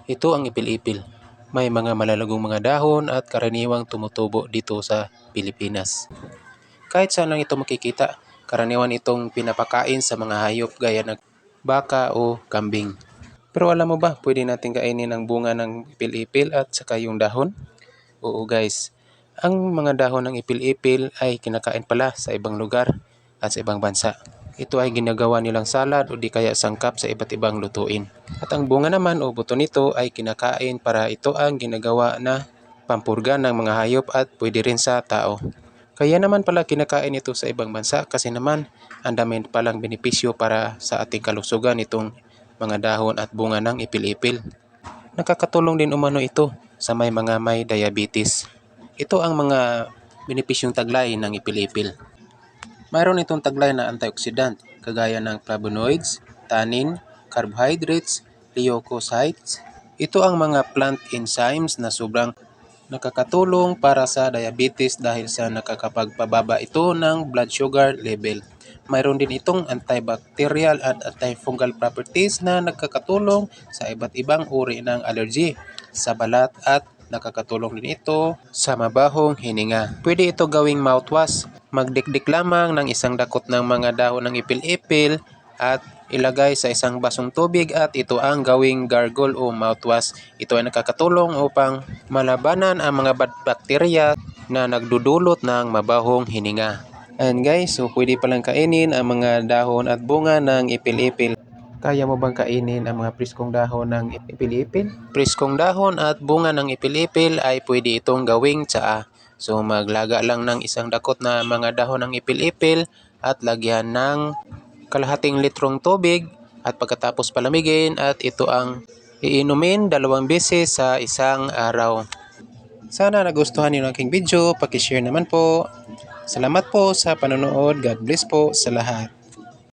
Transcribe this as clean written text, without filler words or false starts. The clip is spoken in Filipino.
Ito ang ipil-ipil. May mga malalagong mga dahon at karaniwang tumutubo dito sa Pilipinas. Kahit saan lang ito makikita, karaniwan itong pinapakain sa mga hayop gaya ng baka o kambing. Pero alam mo ba, pwede natin kainin ang bunga ng ipil-ipil at saka yung dahon? Oo guys, ang mga dahon ng ipil-ipil ay kinakain pala sa ibang lugar at sa ibang bansa. Ito ay ginagawa nilang salad o di kaya sangkap sa iba't ibang lutuin. At ang bunga naman o buto nito ay kinakain para ito ang ginagawa na pampurga ng mga hayop at pwede rin sa tao. Kaya naman pala kinakain ito sa ibang bansa kasi naman ang dami palang benepisyo para sa ating kalusugan itong mga dahon at bunga ng ipil-ipil. Nakakatulong din umano ito sa mga may diabetes. Ito ang mga benepisyong taglay ng ipil-ipil. Mayroon itong taglay na antioxidant kagaya ng flavonoids, tannin, carbohydrates, leukocytes. Ito ang mga plant enzymes na sobrang nakakatulong para sa diabetes dahil sa nakakapagpababa ito ng blood sugar level. Mayroon din itong antibacterial at antifungal properties na nakakatulong sa iba't ibang uri ng allergy sa balat at nakakatulong din ito sa mabahong hininga. Pwede ito gawing mouthwash. Magdikdik lamang ng isang dakot ng mga dahon ng ipil-ipil at ilagay sa isang basong tubig at ito ang gawing gargle o mouthwash. Ito ay nakakatulong upang malabanan ang mga bakterya na nagdudulot ng mabahong hininga. And guys, so pwede palang kainin ang mga dahon at bunga ng ipil-ipil. Kaya mo bang kainin ang mga priskong dahon ng ipil-ipil? Priskong dahon at bunga ng ipil-ipil ay pwede itong gawing tsaa. So maglaga lang ng isang dakot na mga dahon ng ipil-ipil at lagyan ng kalahating litrong tubig at pagkatapos palamigin at ito ang iinumin 2 beses sa isang araw. Sana nagustuhan niyo ang aking video, paki-share naman po. Salamat po sa panonood. God bless po sa lahat.